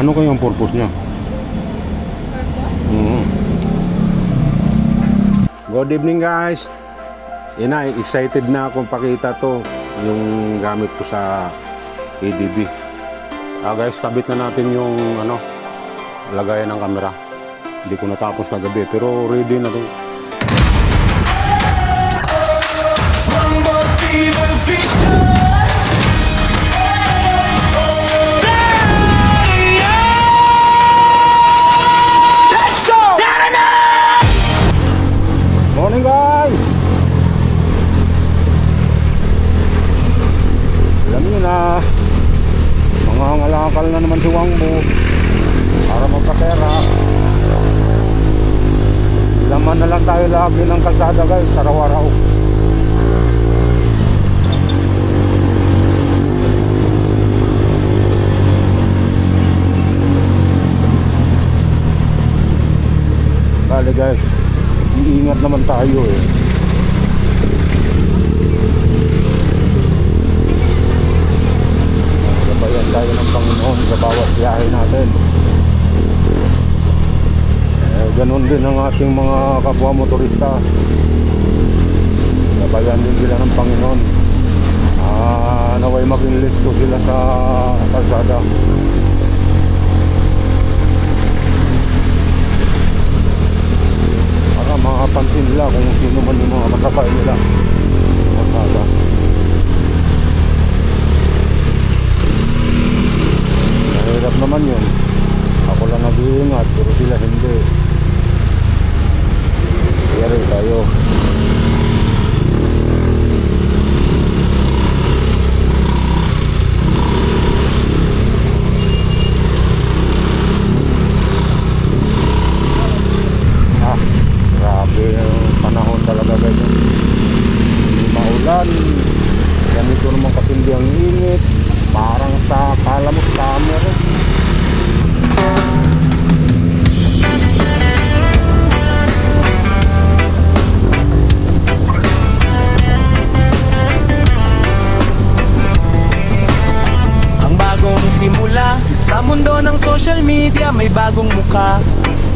Ano kayang purpose niya? Good evening guys. Excited na akong pakita to, yung gamit ko sa ADB. Guys, kabit na natin yung lagayan ng camera. Hindi ko natapos kagabi pero ready na to. Morning guys! Alam nyo na, mga ngalakal na naman si Wangbo para magkapera. Laman na lang tayo lagi ng kalsada guys, araw-araw. Bale guys, iingat naman tayo eh. Gabayan tayo ng Panginoon sa bawat biyahe natin. Ganon din ang ating mga kapwa motorista. Gabayan din sila ng Panginoon. Naway maging listo sila sa kalsada. Makapansin nila kung sino man yung mga kasabay nila. Kalsada. Mahirap naman yun. Ako lang nag-iingat pero sila hindi. Kaya tayo. Grabe yung panahon talaga guys. Maulan. Ganito naman katindi ang init. Parang sa kalamot summer. Ang bagong simula sa mundo ng social media, may bagong muka.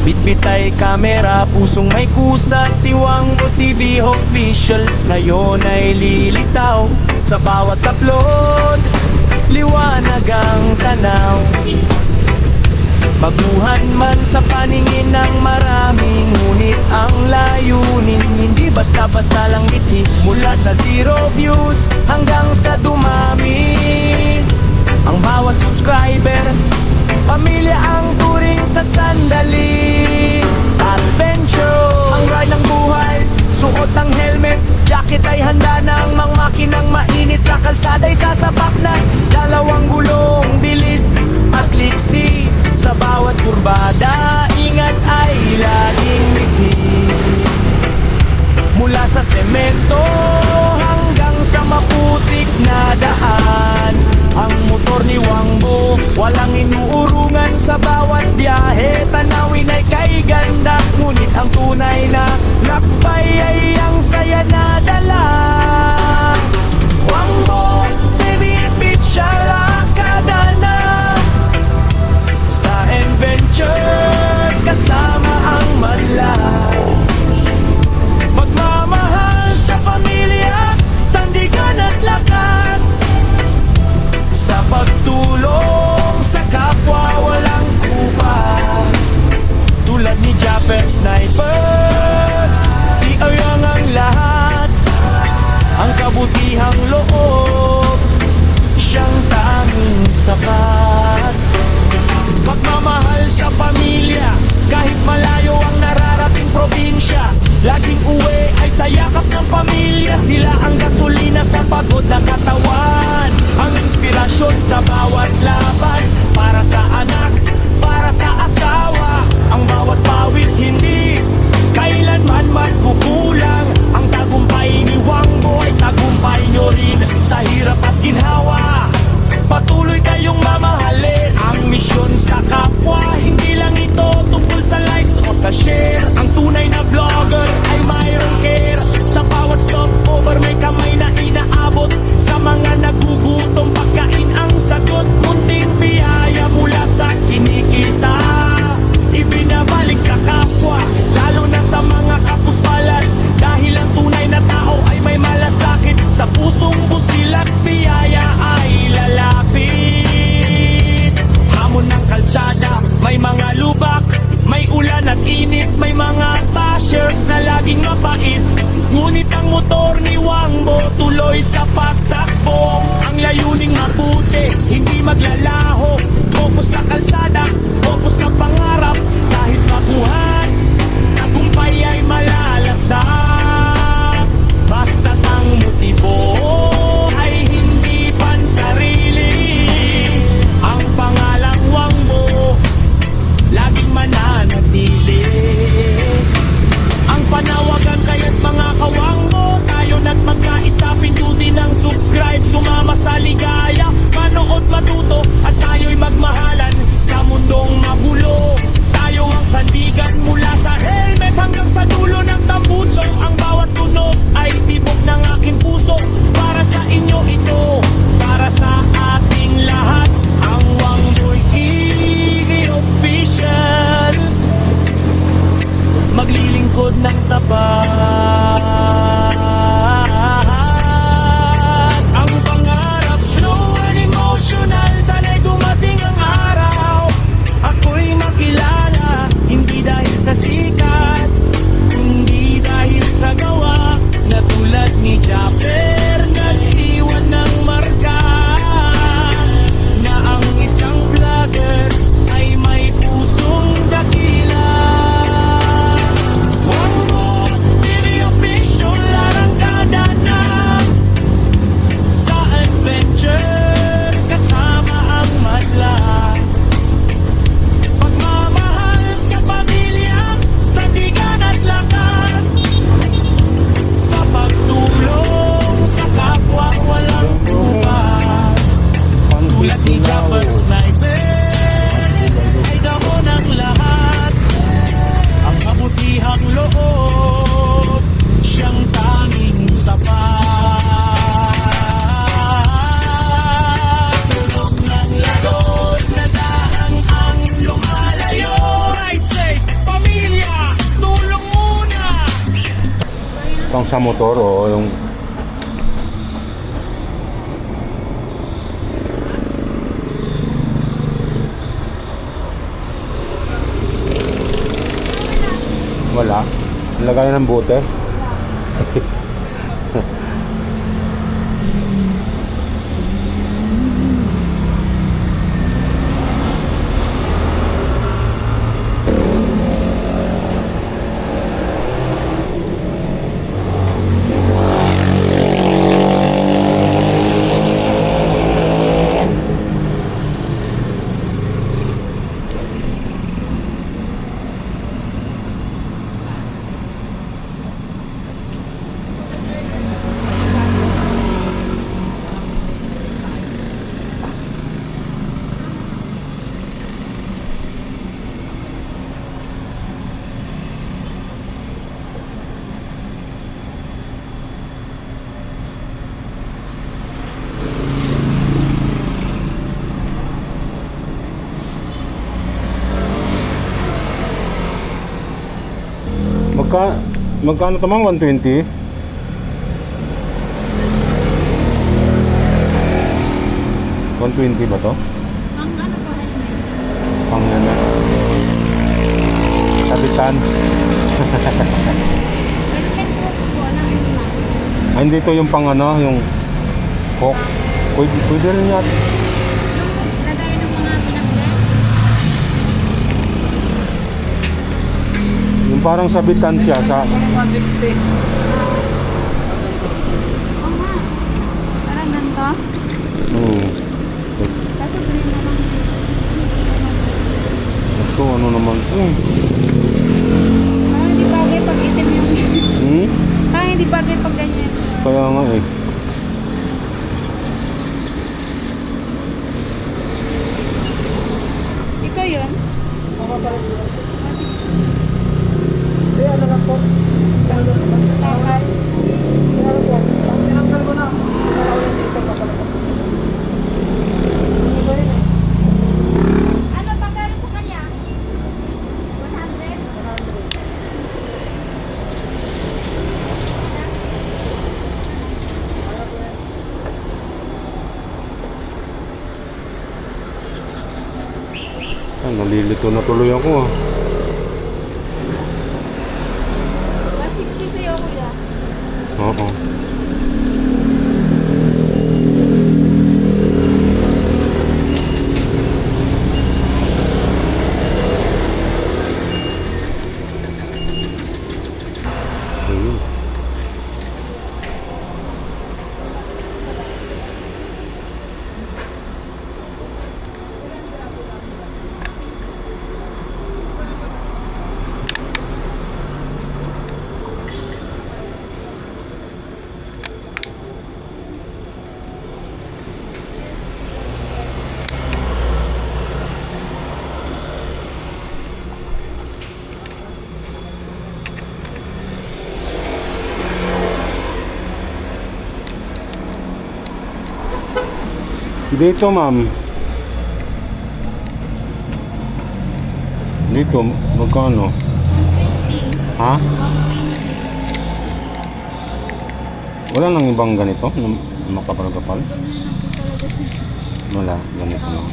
Bitbit ay kamera, pusong may kusa, si Wangbo TV official. Ngayon ay lilitaw sa bawat upload, liwanag ang tanaw. Baguhan man sa paningin ng marami, ngunit ang layunin hindi basta-basta lang ngiti. Mula sa 0 views hanggang sa dumami, ang bawat subscriber pamilya ang turing sa sandali. Adventure, ang ride ng buhay, suot ang helmet, jacket ay handa ng mga makinang mainit. Sa kalsada ay sasapak na dalawang gulong, bilis at liksi. Sa bawat kurbada, ingat ay laging ngiti. Mula sa semento hanggang sa maputik na daan, ang motor ni Wangbo walang inuurungan. Sa bawat biyahe, tanawin ay kay ganda, ngunit ang tunay na lakbay ay ang saya na dala. Wangbo TV official, akada na sa adventure, kasama ang madla. Magmamahal sa pamilya, sandigan at lakas, sa pagtulong sa kapwa walang kupas. Tulad ni Japper Sniper, di ayang ang lahat, Pang sa motor o yung wala. Lagay ng bote. Magkano tamang 120? 120 ba to? Ang ano po, Pang ano? Sabitan. helmet po ng helmet. Ah, hindi to yung pang ano, yung hook. Pwede rin yan. Yung lagay ng mga pinaglet. Yung parang sabitan siya sa 160. Oo nga. Parang ganito. Kaso green na lang. Ito ano naman to? Parang hindi bagay pag itim yung... Parang hindi bagay pag ganyan. Kaya nga eh. Ikaw yun? Hindi, ano lang po. Takas. Tinanggal ko na. Tinanggal ko dito papalapag. Ano ba gano'n po kanya? 100? Ay, nalilito na tuloy ako ah. 160 sa'yo, kuya. Oo. Ayun. Dito ma'am. Dito, magkano? 120. Ha? Wala nang ibang ganito na makapal-kapal? Wala, ganito lang.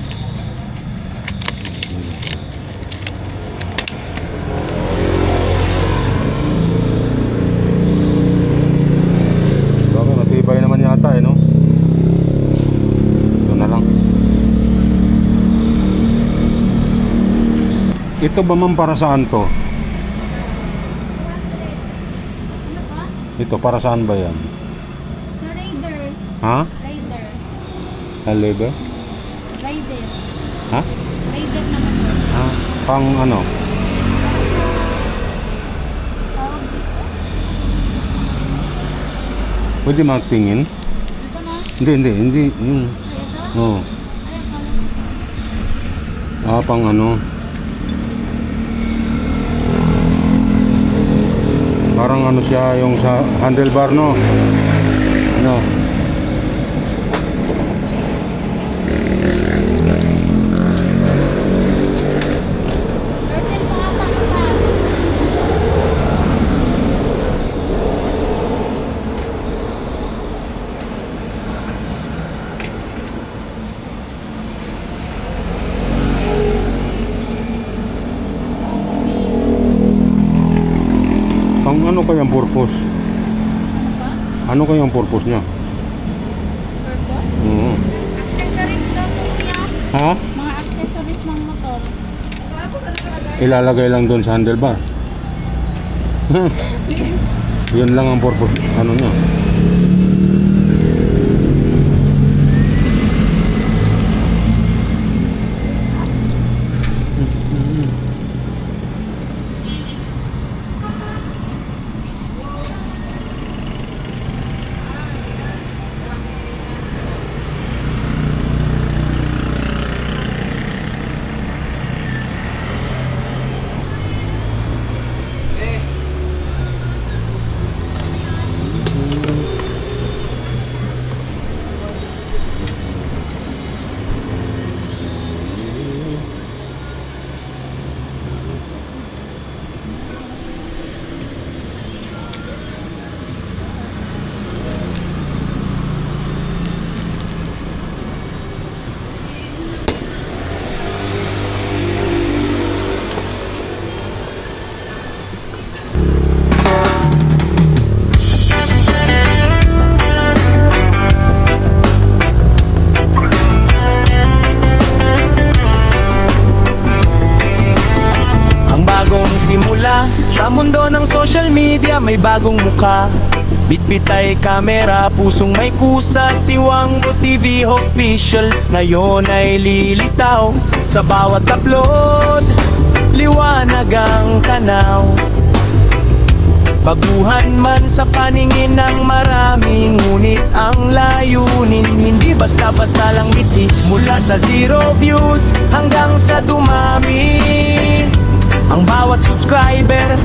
Bakit matibay naman yata eh, no? Ito na lang. Ito ba ma'am para saan to? Ano pa? Ito para saan ba yan? Sa Raider. Ha? Raider. Halebe? Raider. Ha? Raider naman po. Ha? Pang ano? Tawag dito. Pwede matingin? Ito na. Hindi. Yun. Ito. Oo. Ayun pala. Ah, pang ano? Parang ano siya yung sa handlebar, no? Ano? Person po ata ito. Ang ano kayang purpose? Ano kayang purpose niya? Mm. Accessories daw po niya. Ha? Mga accessories ng motor. Ilalagay lang doon sa handlebar. Yun lang ang purpose. Ano niya? Ang bagong simula sa mundo ng social media, may bagong muka. Bitbit ay kamera, pusong may kusa. Si Wangbo TV official ngayon ay lilitaw. Sa bawat upload, liwanag ang tanaw. Baguhan man sa paningin ng marami, ngunit ang layunin hindi basta-basta lang ngiti. Mula sa 0 views hanggang sa dumami, ang bawat subscriber,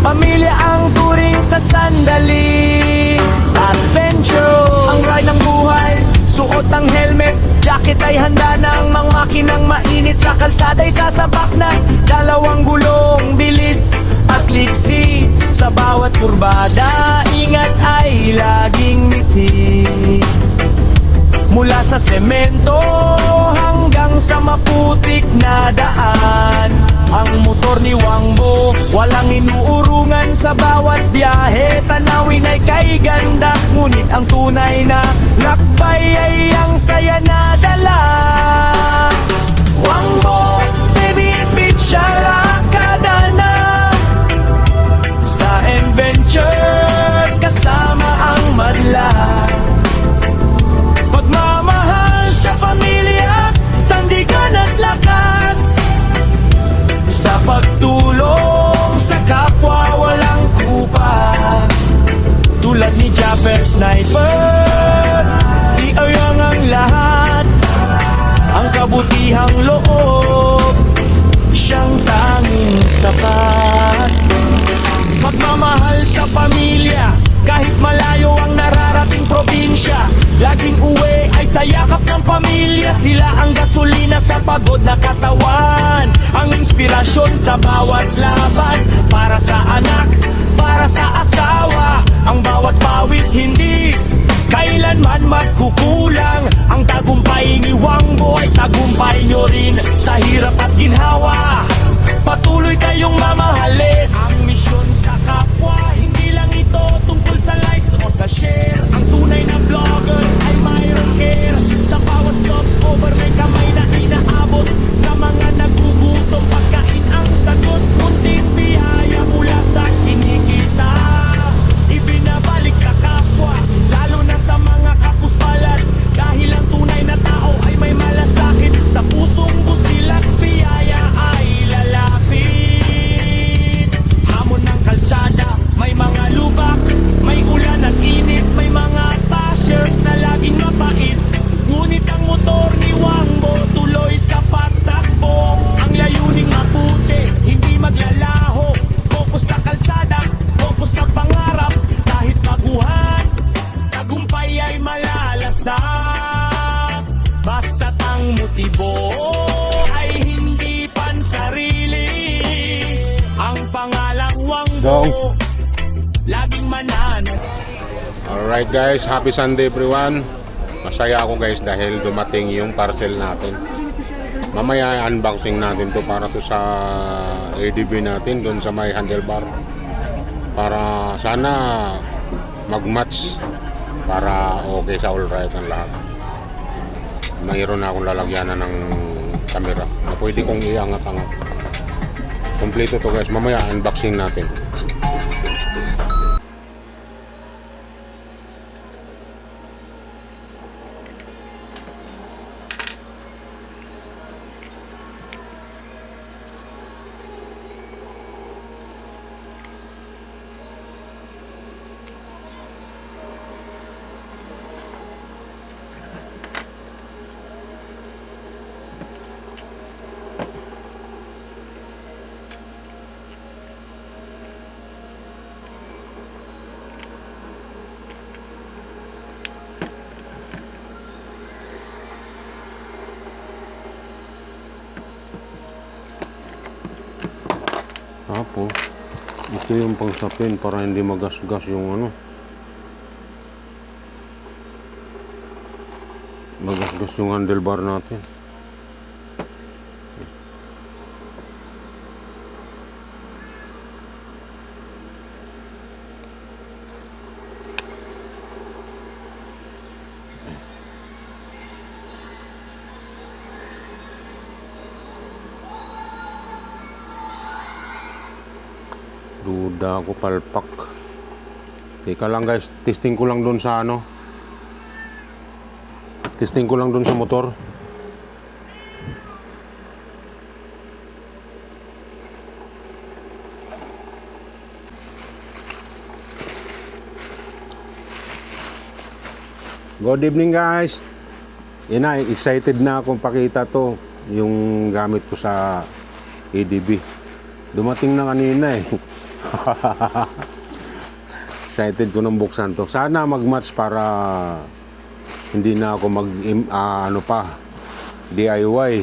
pamilya ang turing sa sandali. Adventure, ang ride ng buhay, suot ang helmet, jacket ay handa ng mga makinang mainit. Sa kalsada'y sasabak na dalawang gulong, bilis at liksi. Sa bawat kurbada, ingat ay laging ngiti. Mula sa semento hanggang sa maputik na daan, ang motor ni Wangbo walang inuurungan. Sa bawat biyahe, tanawin ay kay ganda, ngunit ang tunay na lakbay ay ang saya na dala. Wangbo TV official akada na sa adventure, kasama ang madla. Pagmamahal sa pamilya, sandigan at lakas. Sa pagtulong sa kapwa, walang kupas. Tulad ni Japper Sniper, iayang ang lahat. Ang kabutihang loob, siyang tanging sapat. Pagmamahal sa pamilya, kahit malayo ang nararating probinsya, laging uwi ay sa yakap ng pamilya. Sila ang gasolina sa pagod na katawan, ang inspirasyon sa bawat laban. Para sa anak, para sa asawa, ang bawat pawis hindi kailanman magkukulang. Ang tagumpay ni Wangbo ay tagumpay nyo rin. Sa hirap at ginhawa, patuloy kayong mamahalin. Ang misyon sa kapwa, hindi lang ito tungkol sa likes o sa share. Ang tunay na vlogger ay mayroong care. Sa bawat stopover may kamay na inaabot. Sa mga nagugutom, pagkain ang sagot. Kunting biyaya mula sa kinikita, ibinabalik sa kapwa, lalo na sa mga kapuspalan. Dahil ang tunay na tao ay may malasakit. Sa pusong busilak, biyaya ay lalapit. Hamon ng kalsada, may mga lubak, may ulan at init, may mga tashers na laging mapait. Ngunit ang motor ni Wangbo tuloy sa patakbo. Ang layuning mabuti, hindi maglalaho. Focus sa kalsada, focus sa pangarap. Kahit baguhan, tagumpay ay malalasak. Basta't ang motibo ay hindi pansarili. Ang pangalang Wangbo laging mananat. Alright guys, happy Sunday everyone. Masaya ako guys dahil dumating yung parcel natin. Mamaya unboxing natin to para to sa ADB natin doon sa may handlebar. para sana mag-match para okay sa all right ang lahat. Mayroon na akong lalagyanan ng camera na pwede kong iangat-angat. Kompleto to guys, mamaya unboxing natin. Tapos, ito yung pangsapin para hindi magasgas yung ano. Magasgas yung handlebar natin. Duda ako palpak. Teka lang guys, testing ko lang doon sa ano. Testing ko lang doon sa motor. Good evening guys. Excited na akong pakita to. Yung gamit ko sa ADB. Dumating na kanina eh. Excited ko nang buksan to. Sana mag-match para hindi na ako DIY.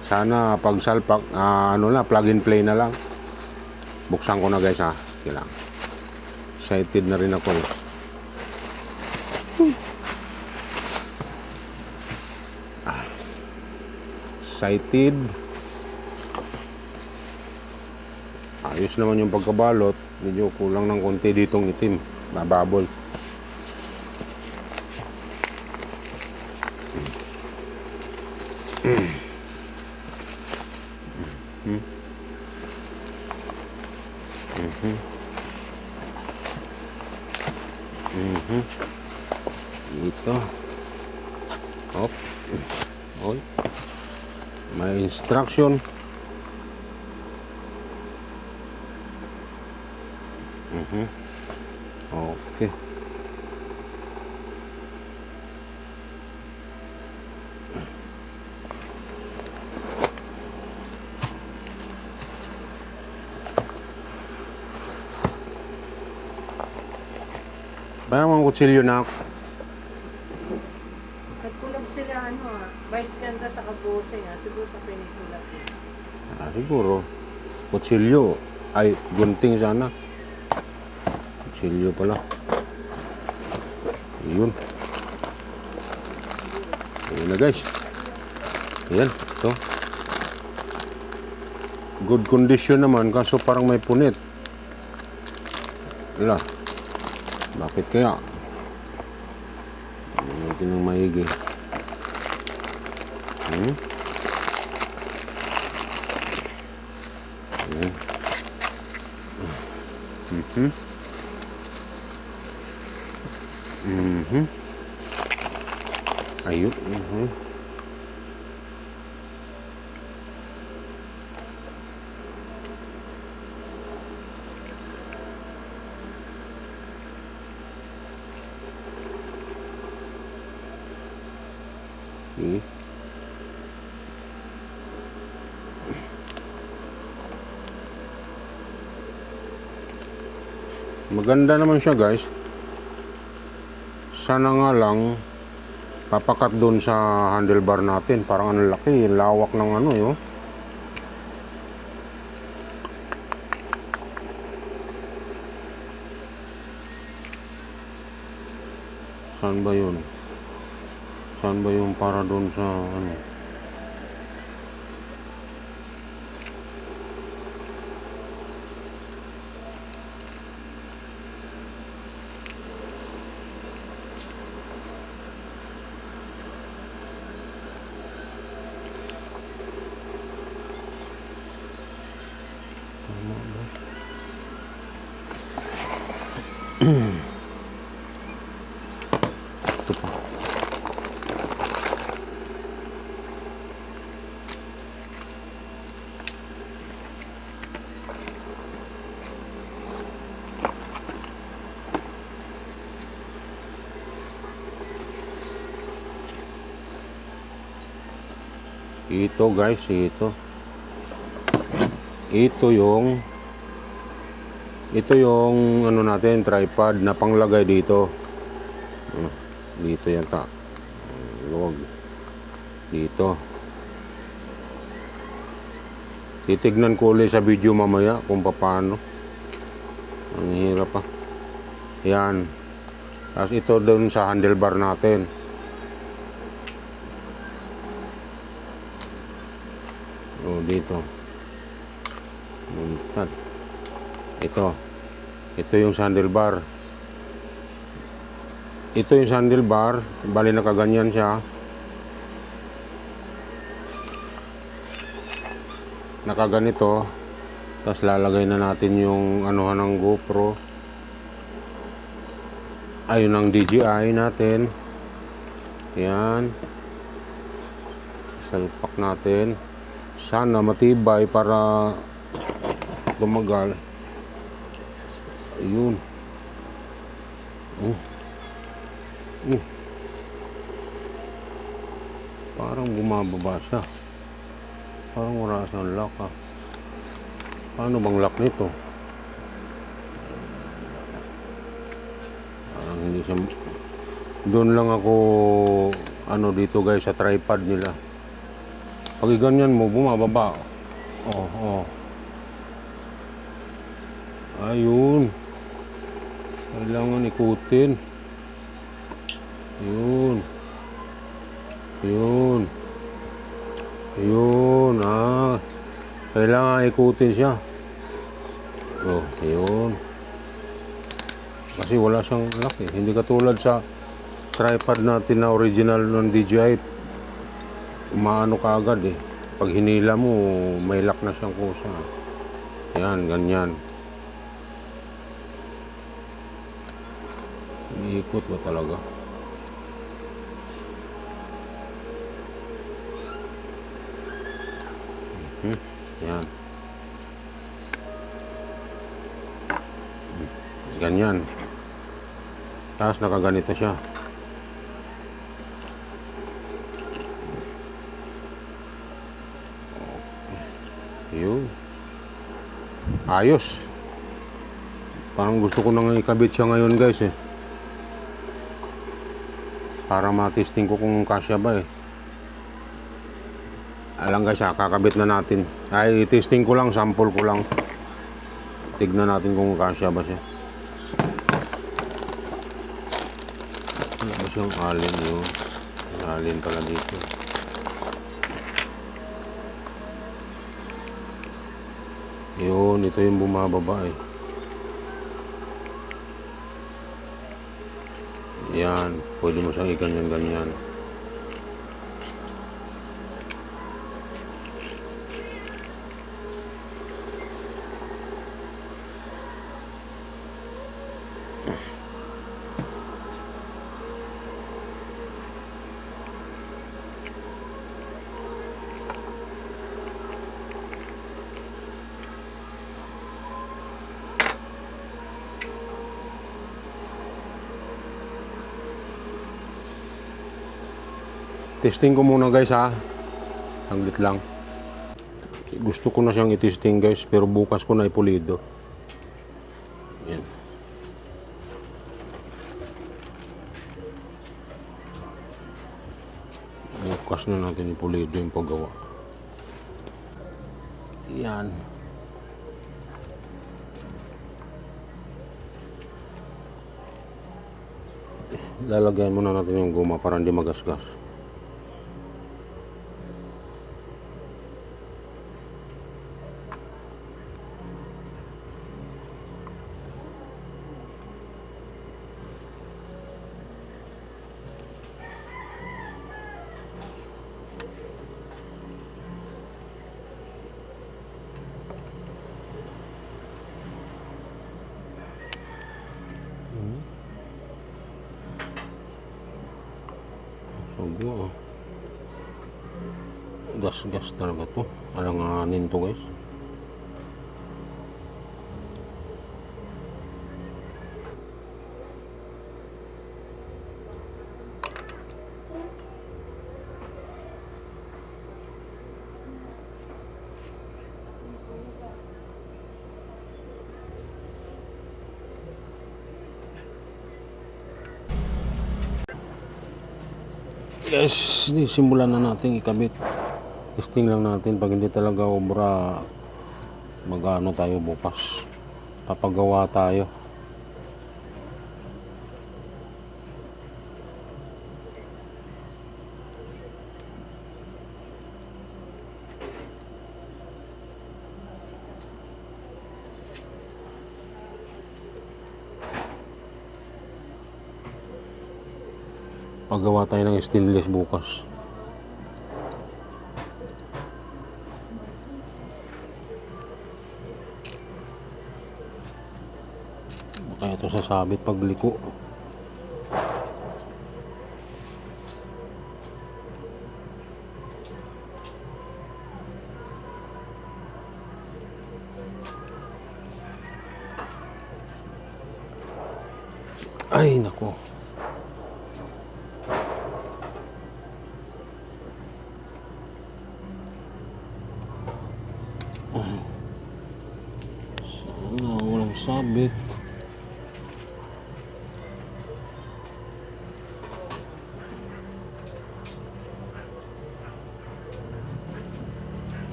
Sana pag salpak plug and play na lang. Buksan ko na guys ha. Kailangan. Excited na rin ako. Excited. Ayos naman yung pagkabalot. Medyo kulang ng konti ditong itim. Mababoy. Ito. Hop. Oy. May instruction. Okay. Parang mga kutsilyo na ako. Nagkulab sila vice ganda sa kabuse siguro sa pelikula. Siguro. Kutsilyo. Ay, gunting sana. Kutsilyo pala. Yun. Ayan na guys. Ayan. Ito. Good condition naman. Kaso parang may punit. Wala. Bakit kaya? Natin ng maigi. Ayan. Ayun. Okay. Maganda naman siya guys. Sana nga lang papakat doon sa handlebar natin. Parang ang laki, lawak ng ano yun. Saan ba yun? Saan ba yung para doon sa ano? Tama ba? Ito pa. Ito guys, ito. Ito yung ano natin, tripod na panglagay dito. Dito yata. Luwag. Dito. Titignan ko ulit sa video mamaya kung paano. Ang hirap pa. Yan. Tapos ito doon sa handlebar natin. Dito. Baliktad. Ito yung handlebar. Ito yung handlebar. Bali nakaganyan siya. Nakaganito. Tapos lalagay na natin yung anuhan ng GoPro. Ayun ang DJI natin. Yan. Salpak natin. Sana matibay para tumagal. Ayun. Parang bumababa siya. Parang wala siyang lock ah. Paano bang lock nito? Parang hindi siya. Doon lang ako ano dito guys sa tripod nila. Pag ganyan mo, bumababa. Ayun. Kailangan ikutin. Yun. Kailangan ikutin siya. Ayun. Kasi wala siyang lock eh. Hindi katulad sa tripod natin na original ng DJI. Umaano ka agad eh. Pag hinila mo, may lock na siyang kusa. Ayan, ganyan. Iikot ba talaga? Ayan. Ganyan. Tapos nakaganito siya. Yun. Ayos. Parang gusto ko nang ikabit siya ngayon guys eh. Para matesting ko kung kasya ba eh. Alam guys kakabit na natin. Ay testing ko lang, sample ko lang. Tignan natin kung kasya ba siya. Ano ba siyang alin yun? Alin pala dito. Yun, ito yung bumababa eh. Yan, pwede mo siyang iganyan-ganyan. Testing ko muna guys ha. Hanglit lang. Gusto ko na siyang i-testing guys, pero bukas ko na ipulido. Yan. Bukas na natin ipulido yung paggawa. Yan. Lalagyan muna natin yung guma para hindi magasgas. Bago. Gas-gas talaga to. Alanganin to guys. Guys, simulan na natin ikabit. Testing lang natin. Pag hindi talaga obra, mag-ano tayo bukas. Papagawa tayo. Paggawa tayo ng stainless bukas. Baka ito sasabit pag liko. Ay nako. Walang sabit.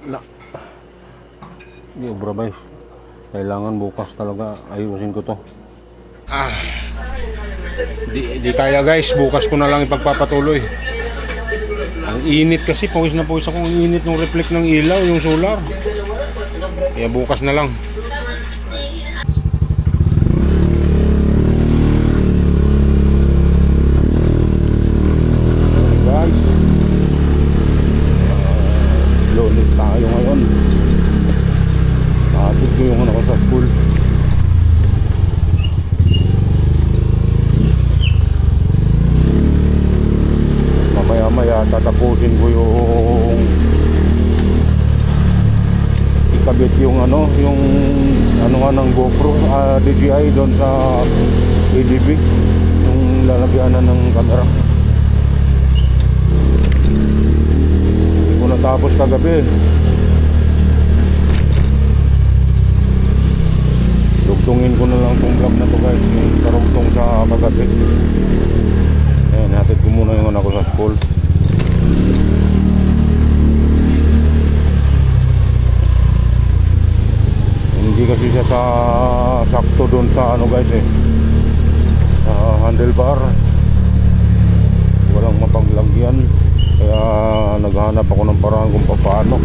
Na. Hindi obra ba? Kailangan bukas talaga ayusin ko to. Di kaya guys, bukas ko na lang ipagpapatuloy. Ang init kasi, pawis na pawis ako. Ang init ng reflect ng ilaw, yung solar. Kaya bukas na lang. Guys, Lunes tayo ngayon. Hatid ko yung anak ko sa school. Mamaya tatapusin ko yung ikabit yung ano nga ng GoPro DJI doon sa ADB, yung lalagyanan ng camera. Hindi ko natapos kagabi. Dugtungin ko na lang tong vlog na to guys, yung karugtong sa kagabi. Ayan, hatid ko muna yung anak ko sa school. Hindi kasi siya sa sakto doon sa ano guys sa handlebar. Walang mapaglagyan. Kaya naghahanap ako ng paraan kung paano.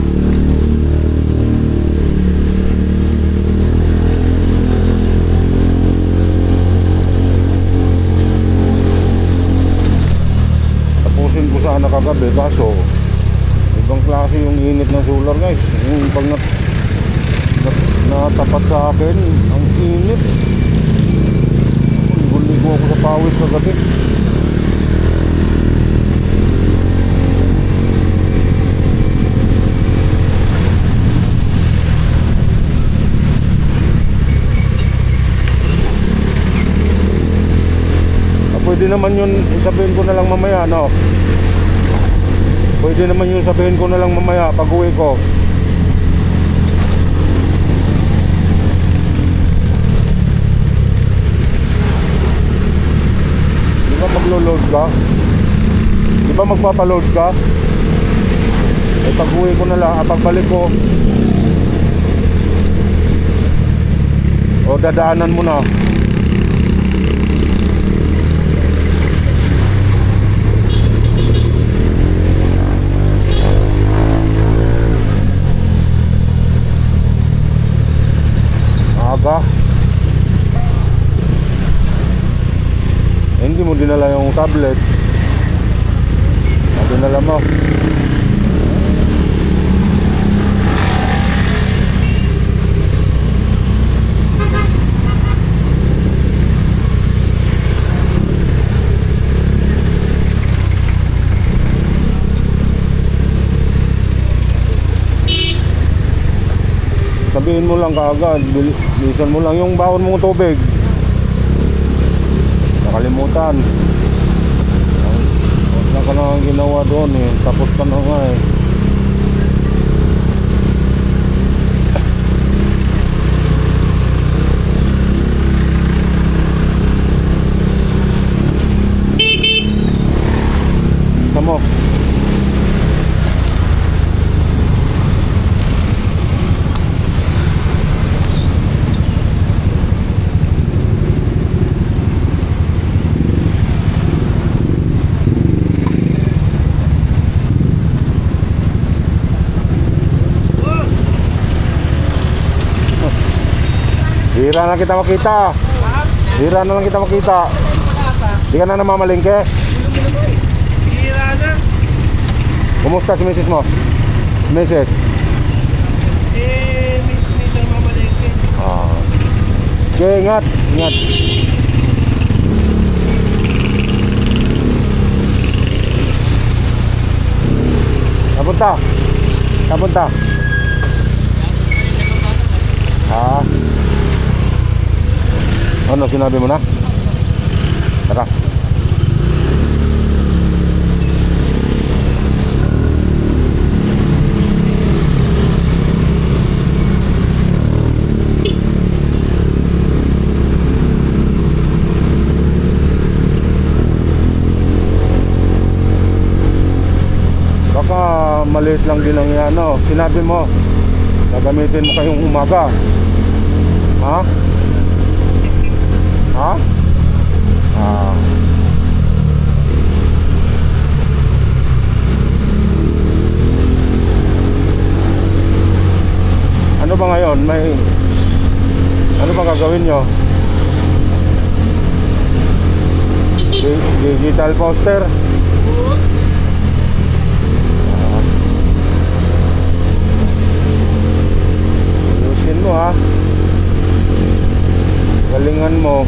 Tapusin ko sana kagabi kaso ibang klase yung init ng solar guys. Yung pag natapat sa akin ang init, ligo ako sa pawis kagabi. Pwede naman yun, sabihin ko na lang mamaya, no? Pwede naman yun, sabihin ko na lang mamaya pag uwi ko. maglo-load ka? Di ba magpapaload ka? Eh pag uwi ko na lang, pagbalik ko, o dadaanan mo na. Aga. Hindi mo dinala yung tablet. Dinala mo. Sabihin mo lang kaagad, bilisan mo lang yung baon mong tubig. Nakalimutan. Wala ka na ginawa doon eh. Tapos ka na nga eh. Tamo. Hira na kita makita. Hira na lang kita makita. Di ka na namamalingke. Hira na. Kumusta si misis mo? Misis? Miss ang mamalengke. Ah. Okay, ingat. Ingat. Napunta? Napunta? Ah. Ano sinabi mo na? Tara. Baka maliit lang din ang ano. Sinabi mo gagamitin mo kayong umaga. Ha? Ha? Ah. Ano ba ngayon? Ano ba gagawin nyo? Digital poster? Ah. Ayusin mo ha. Galingan mo.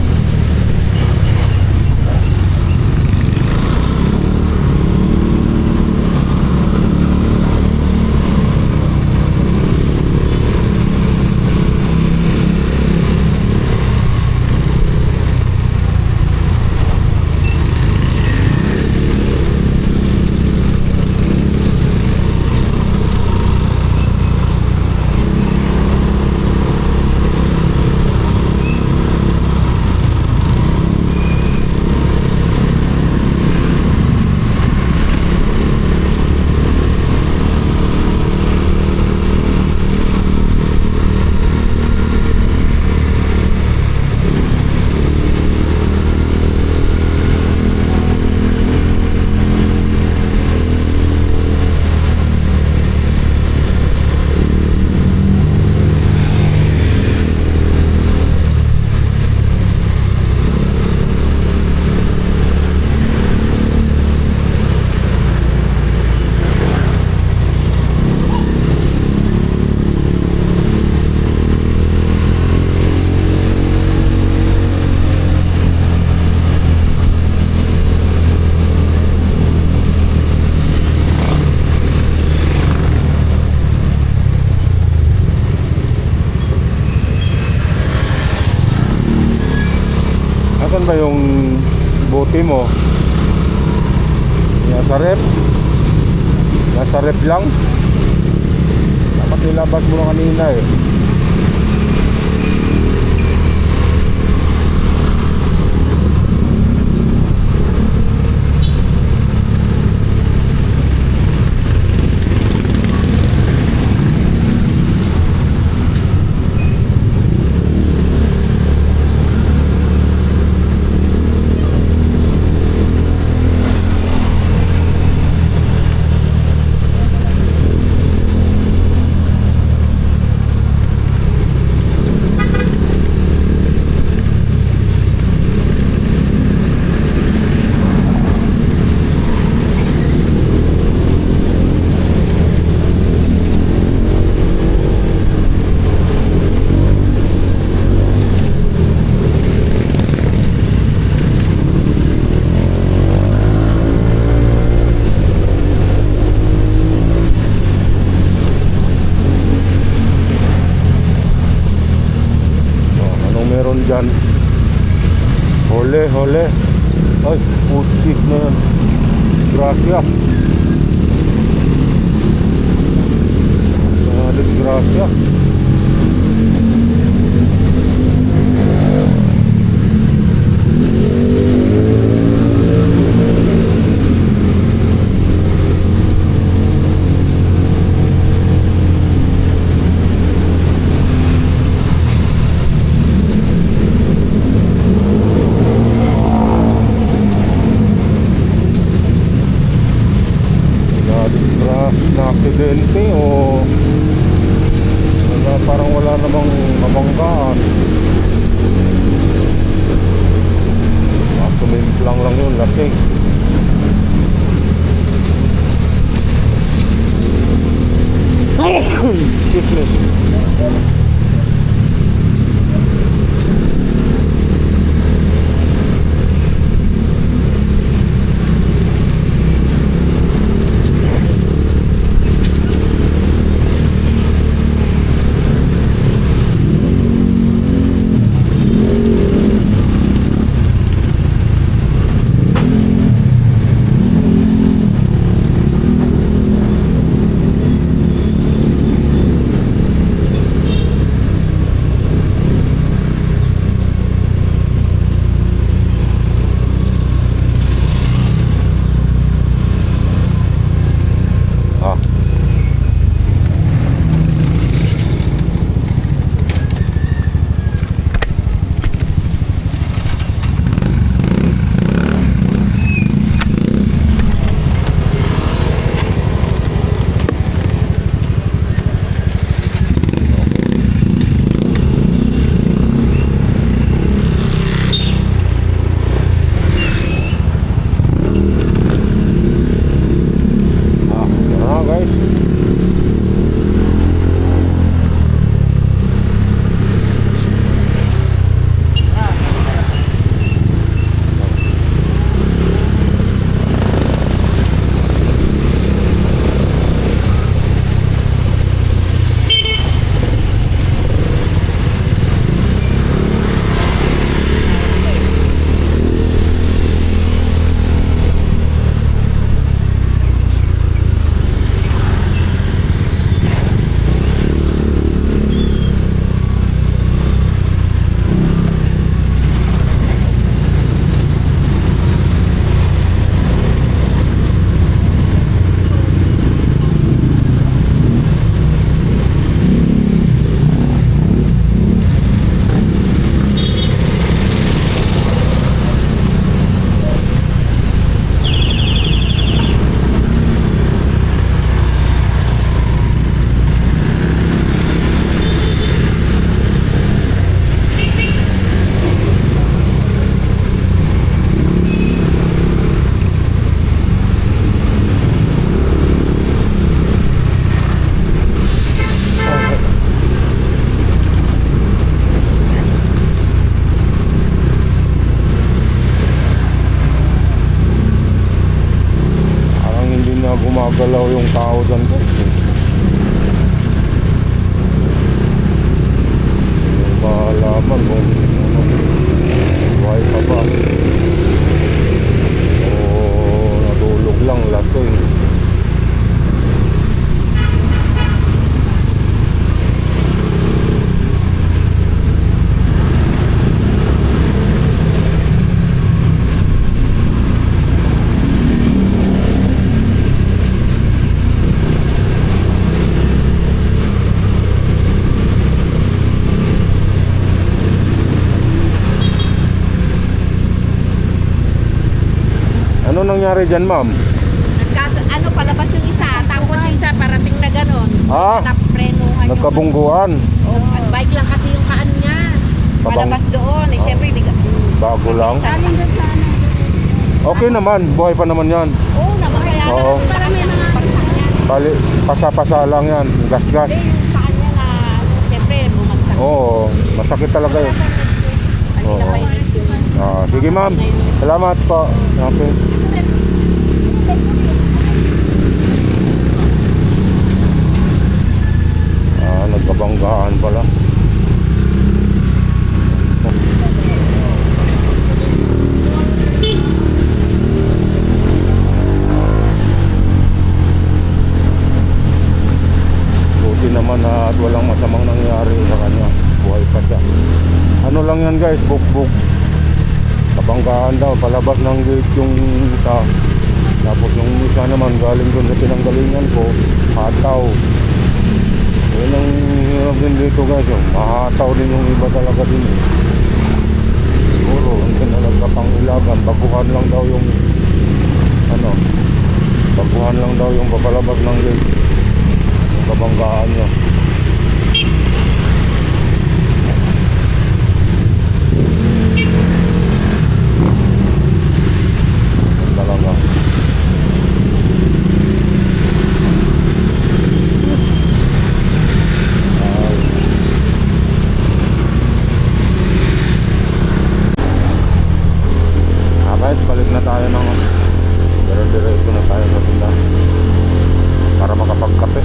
Asan ba yung bote mo? Nasa rep? Nasa rep lang? Dapat nilabas mo na kanina eh. dyan. Hole, hole. Ay, putik na yan. Gracia. Gracia. Na aksidente o wala, parang wala namang mabanggaan. Sumimplang lang yun, lasing. Excuse me. gumagalaw yung tao dyan guys. Hindi malaman kung ano, buhay pa ba o natulog lang lasing. Ano nangyari dyan, ma'am? Ano, palabas yung isa, tapos yung isa parating na ganon. Ah, Naprenuhan yung... nagkabungguan. Oh, at bike lang kasi yung kaan niya. Palabas doon, eh syempre hindi ka... Bago lang. Saling doon sa ano. Okay naman, buhay pa naman yan. Oo, naman kaya Oo. para may mga bagsak niya. Bali, pasa-pasa lang yan, gas-gas. Hindi, yung paan niya na, ano, syempre bumagsak. Oo, masakit talaga yun. Hindi na Oo. pa yung rescue. Ah, sige ma'am, salamat po. Okay. Ah, nagkabanggaan pala. naman at walang masamang nangyari sa kanya. Buhay pa siya. Ano lang yan guys, bukbuk. Kabanggaan daw, palabas ng gate yung isa. Tapos yung isa naman galing doon sa pinanggalingan ko, hataw. Yun ang hirap din dito guys, yung mahataw din yung iba talaga din eh. Siguro, hindi na nagkapangilagan, baguhan lang daw yung baguhan lang daw yung papalabas ng gate. Yung kabanggaan niya. Yan talaga. Guys, balik na tayo ng dire-diretso na tayo sa tindahan para makapagkape.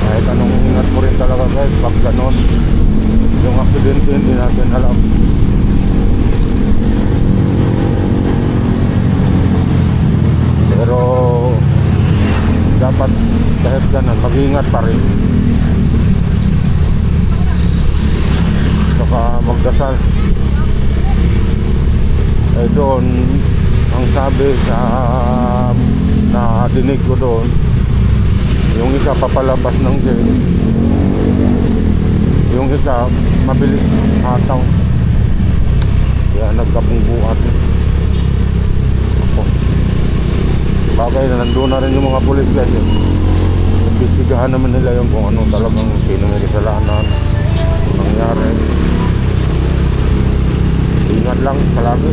Kahit anong ingat mo rin talaga guys pag ganon, yung aksidente hindi natin alam. Pero dapat kahit ganun mag-ingat pa rin, saka magdasal. Doon ang sabi sa dinig ko doon, yung isa papalabas ng gate, yung isa mabilis hataw, kaya nagkabungbuat. Bagay na nandun na rin yung mga pulis guys eh. Imbestigahan naman nila yung kung ano talagang sino may kasalanan, nangyari. Ingat lang palagi.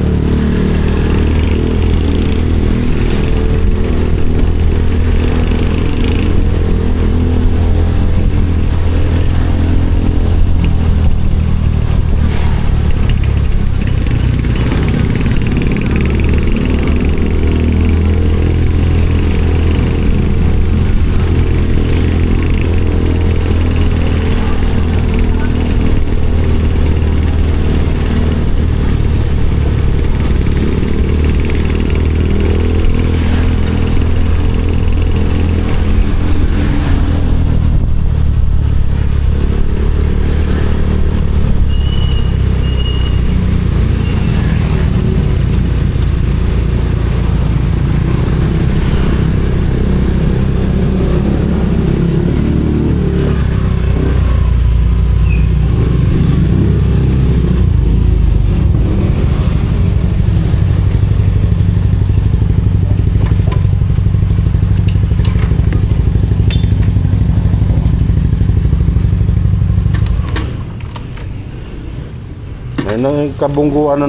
May nagkabungguan na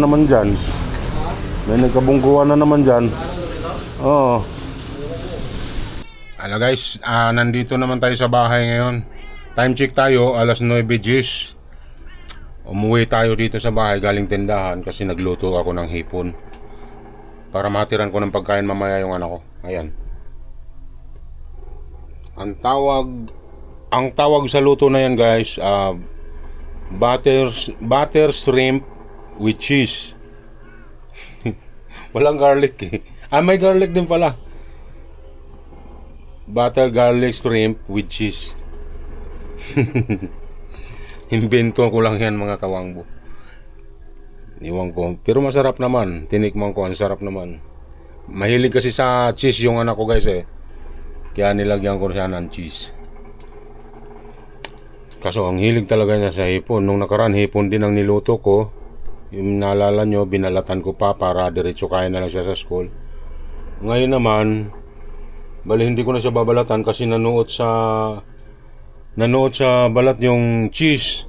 naman dyan. Oo. Hello guys, nandito naman tayo sa bahay ngayon. Time check tayo, alas 9:10. Umuwi tayo dito sa bahay galing tindahan kasi nagluto ako ng hipon para matiran ko ng pagkain mamaya yung anak ko. Ayan. Ang tawag sa luto na yan guys, butter shrimp with cheese. Walang garlic eh. May garlic din pala. Butter garlic shrimp with cheese. Invento ko lang yan mga kawangbo. Iwan ko. Pero masarap naman. Tinikman ko, ang sarap naman. Mahilig kasi sa cheese yung anak ko guys eh. Kaya nilagyan ko siya ng cheese. Kaso ang hilig talaga niya sa hipon. Nung nakaraan hipon din ang niluto ko. Yung naalala nyo, binalatan ko pa para diretso kain na lang siya sa school. Ngayon naman, bali hindi ko na siya babalatan kasi nanood sa balat yung cheese.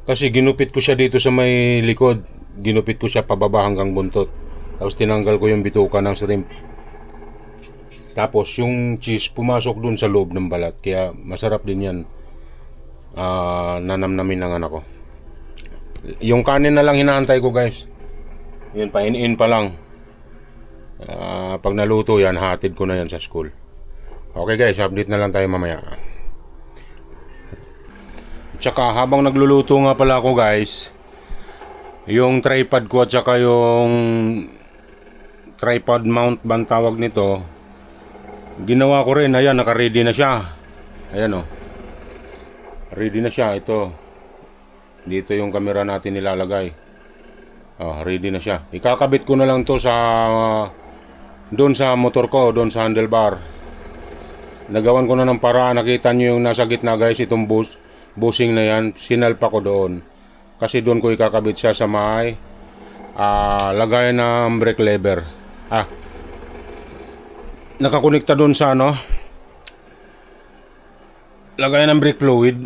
Kasi ginupit ko siya dito sa may likod. Ginupit ko siya pababa hanggang buntot. Tapos tinanggal ko yung bituka ng shrimp. Tapos yung cheese pumasok dun sa loob ng balat. Kaya masarap din yan. Nanamnamin ng anak ko. Yung kanin na lang hinaantay ko guys. Yun, pain-in pa lang. Pag naluto yan, hatid ko na yan sa school. Okay guys, update na lang tayo mamaya. Tsaka habang nagluluto nga pala ako guys, yung tripod ko at saka yung tripod mount ba ang tawag nito. Ginawa ko rin, ayan, naka-ready na siya. Ayan, oh. Ready na siya, ito. Dito yung camera natin nilalagay. Oh, ready na siya. Ikakabit ko na lang to sa doon sa motor ko, doon sa handlebar. Nagawan ko na ng paraan. Nakita nyo yung nasa gitna, guys, itong bushing na yan. Sinalpa ko doon. Kasi doon ko ikakabit siya sa may lagayan ng brake lever. Nakakonekta doon sa ano, lagayan ng brake fluid.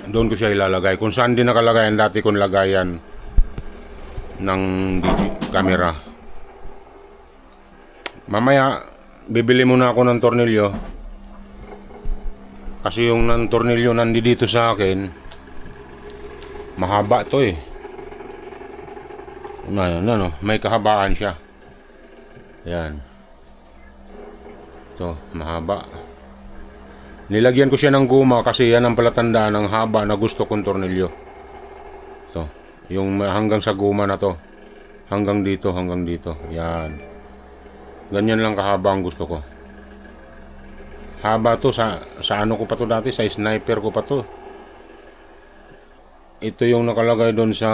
Doon ko siya ilalagay. Kung saan din nakalagayan dati kong lagayan ng camera. Mamaya bibili muna ako ng tornilyo. Kasi yung ng tornilyo nandito sa akin, mahaba to eh. Ano, may kahabaan siya. Yan. Ito, mahaba. Nilagyan ko siya ng guma kasi yan ang palatandaan ng haba na gusto kong tornilyo. Ito, yung hanggang sa guma na to. Hanggang dito, hanggang dito. Yan. Ganyan lang kahaba ang gusto ko. Haba to sa ano ko pa to dati, sa sniper ko pa to. Ito yung nakalagay doon sa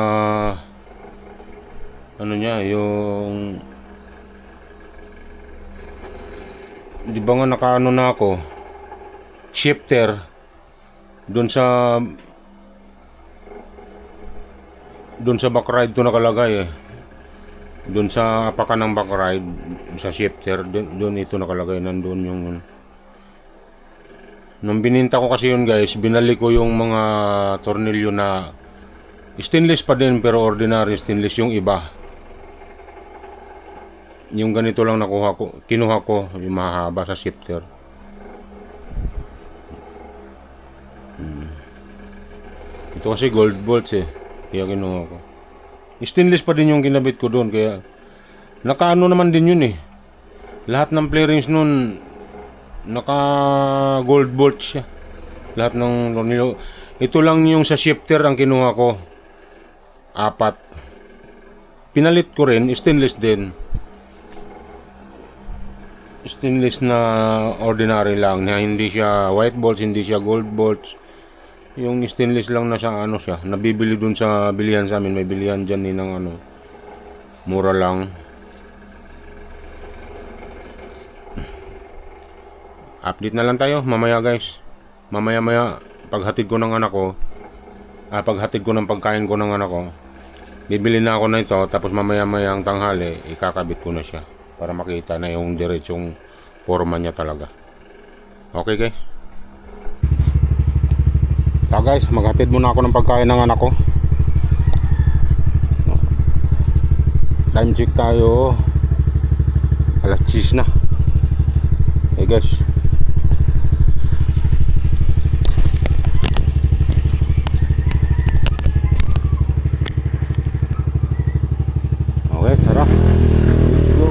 ano niya, yung di ba nga nakaano na ako shifter doon sa back ride to nakalagay eh. Doon sa apakan ng back ride sa shifter, doon ito nakalagay, nandoon yung nung bininta ko kasi yun, guys, binalik ko yung mga tornilyo na stainless pa din pero ordinary stainless yung iba. Yung ganito lang kinuha ko yung mahaba sa shifter. Ito kasi gold bolts eh, kaya kinuha ko. Stainless pa din yung kinabit ko doon, kaya nakaano naman din yun eh. Lahat ng flarings nun naka gold bolts siya. Lahat ng tornilyo. Ito lang yung sa shifter ang kinuha ko. 4. Pinalit ko rin, stainless din. Stainless na ordinary lang, na hindi siya white bolts, hindi siya gold bolts. Yung stainless lang na siya, ano siya, nabibili dun sa bilihan sa amin. May bilihan dyan din ng ano, mura lang. Update na lang tayo mamaya, guys. Mamaya paghatid ko ng anak ko, paghatid ko ng pagkain ko ng anak ko, bibili na ako na ito. Tapos mamaya ang tanghali, ikakabit ko na siya para makita na yung diretsong forma niya talaga. Okay, guys. Guys, maghatid muna ako ng pagkain ng anak ko. Time check tayo, alas 10 na. Okay, guys. Okay, tara. Let's go.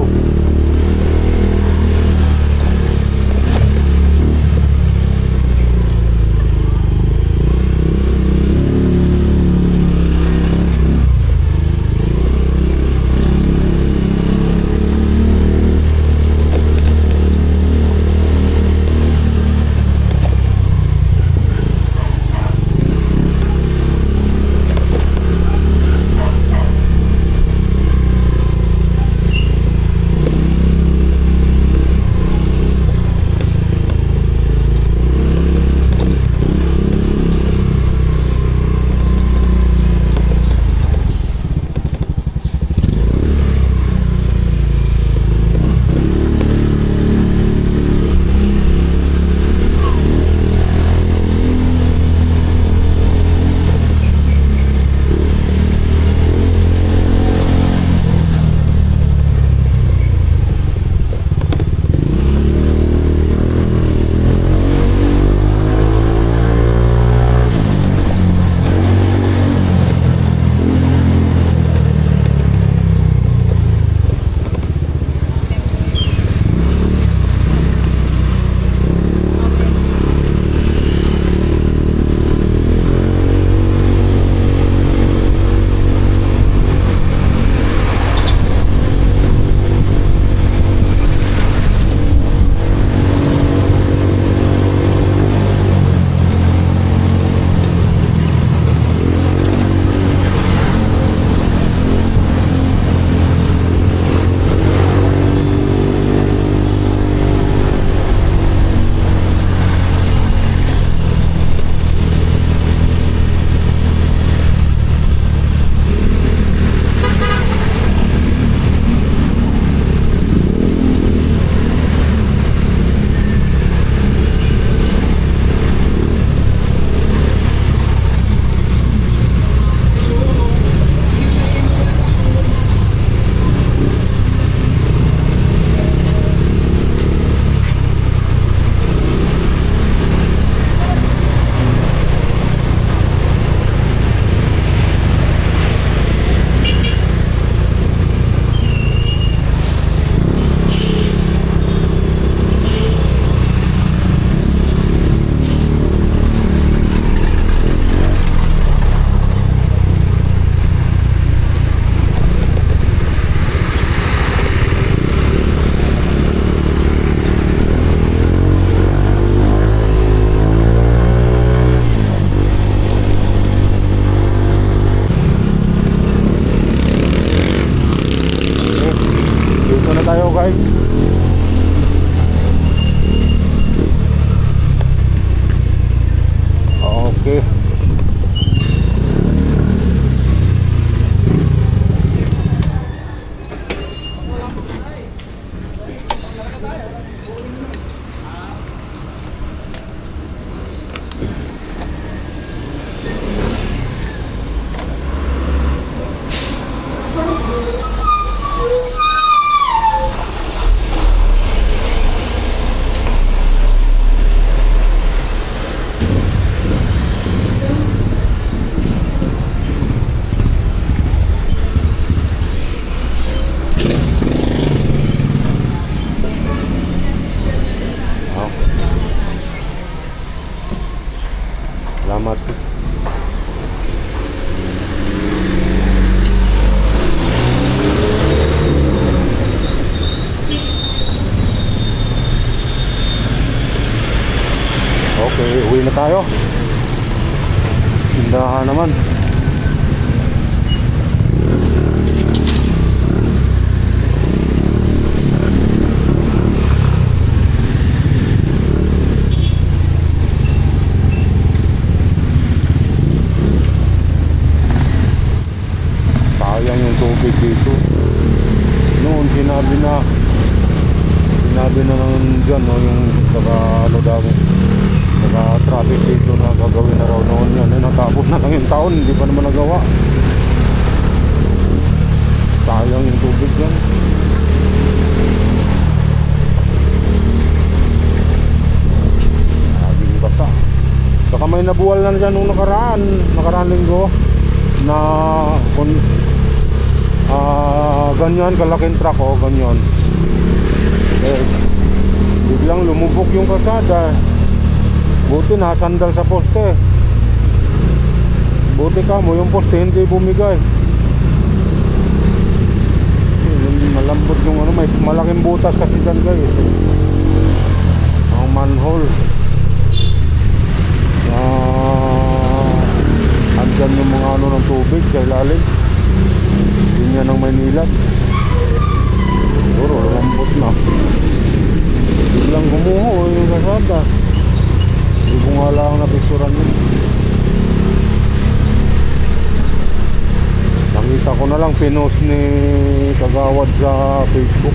guys. Okay. Salamat. Okay, uwi na tayo. Tindahan naman. Sayang yung tubig dito. Noon sinabi na naman dyan, no, yung traffic dito na gagawin na raw noon yan. Natapos na lang yung taon, hindi pa naman nagawa. Sayang yung tubig dyan. Laging basa. Saka may nabuwal na dyan nung nakaraan linggo na ganyan kalaking truck, ganyan. Biglang lumubog yung kalsada. Buti na sandal sa poste. Buti ka mo yung poste hindi bumigay. Malambot yung may malaking butas kasi dyan guys. Ang manhole. Andyan yung mga ng tubig sa ilalim. Yun yan ang Maynila. Siguro lambot na. Biglang gumuho yung kasada. Hindi ko nga lang napicturan yun. Nakita ko na lang pinost ni Kagawad sa Facebook.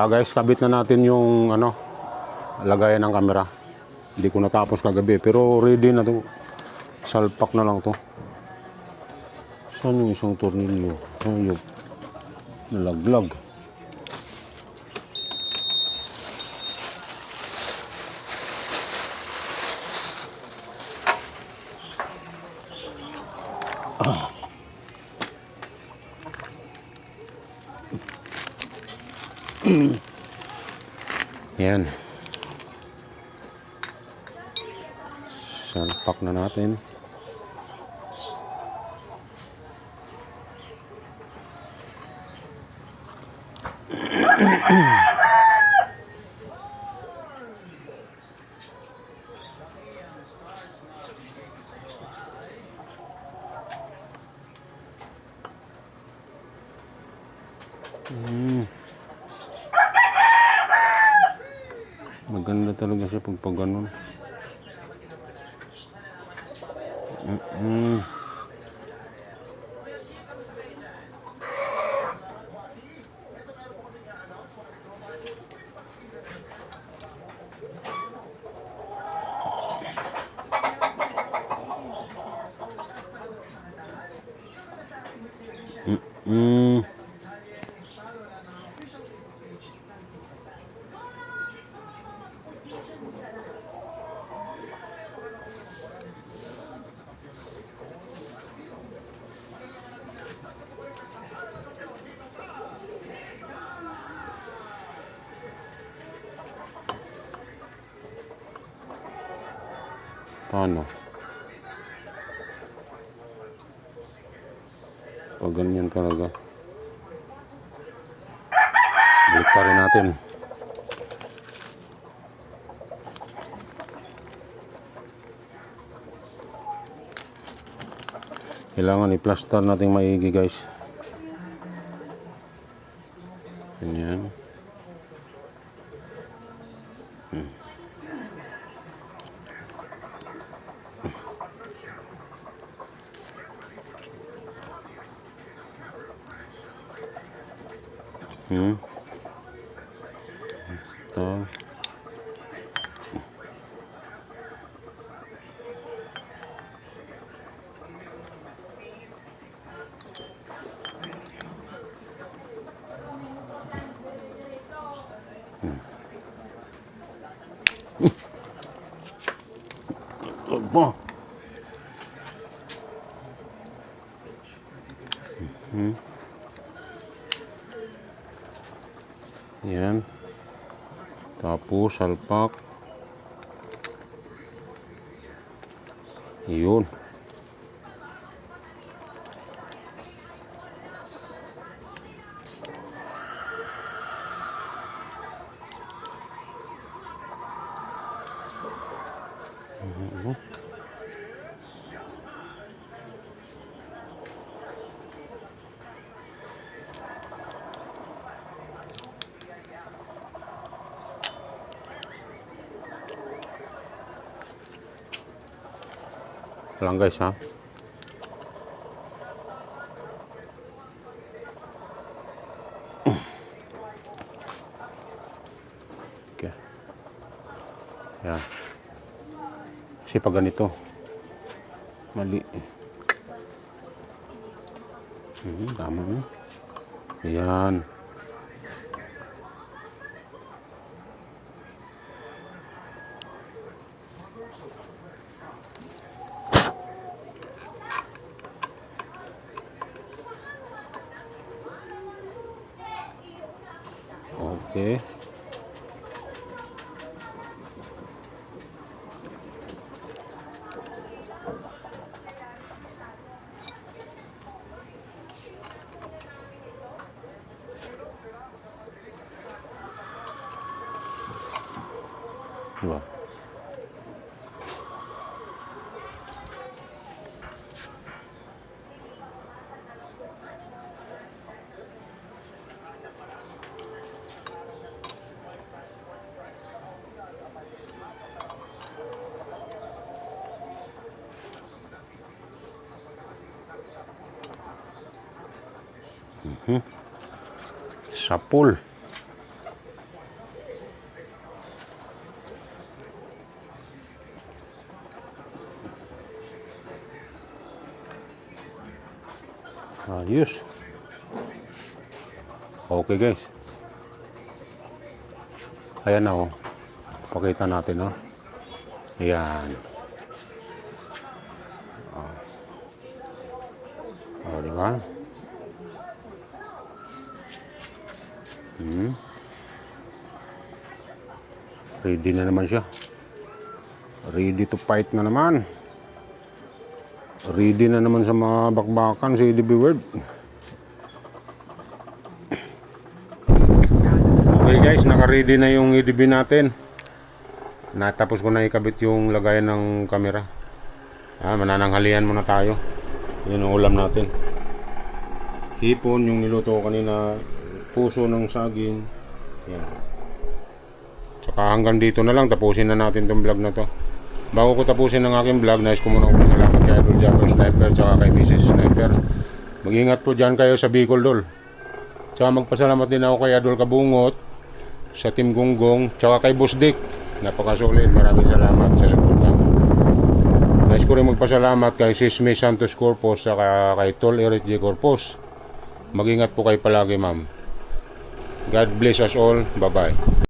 Guys, kabit na natin yung lagayan ng camera. Hindi ko natapos kagabi pero ready na to. Salpak na lang to. Saan yung isang tornilyo? Ayun, nalaglag. Yan. Salpak na natin. Maganda talaga siya pag ganun. Paano? Pag ganyan talaga. Balik pa rin natin. Kailangan i-plaster natin maigi guys. Ganyan. Ito. Aba. Yan. Tapos salpak. Yun. Lang guys ha. Okay. Yan. Kasi pag ganito mali. Tama mo. Yan. Okay. Diba? Sapul. Ayos. Okay guys. Ayan na oh. Pakita natin oh. Ayan. Oh, diba? Ready na naman siya. Ready to fight na naman. Ready na naman sa mga bakbakan si EDB World. Okay guys, naka-ready na yung EDB natin. Natapos ko na ikabit yung lagayan ng camera. Manananghalian muna tayo. Yun ang ulam natin. Hipon yung niluto ko kanina. Puso ng saging. Yan. Saka hanggang dito na lang. Tapusin na natin tong vlog na to. Bago ko tapusin ang aking vlog, nais ko muna magpasalamat kay Idol Japper Sniper tsaka kay Mrs. Sniper. Mag-ingat po dyan kayo sa Bicol Dol. Tsaka magpasalamat din ako kay Idol Kabungot, sa Team Gonggong, tsaka kay Boss Dick. Napakasolid. Maraming salamat sa suporta. Nais ko rin magpasalamat kay Sis May Santos Corpus tsaka kay Tol Eric J. Corpus. Mag-ingat po kayo palagi ma'am. God bless us all. Bye-bye.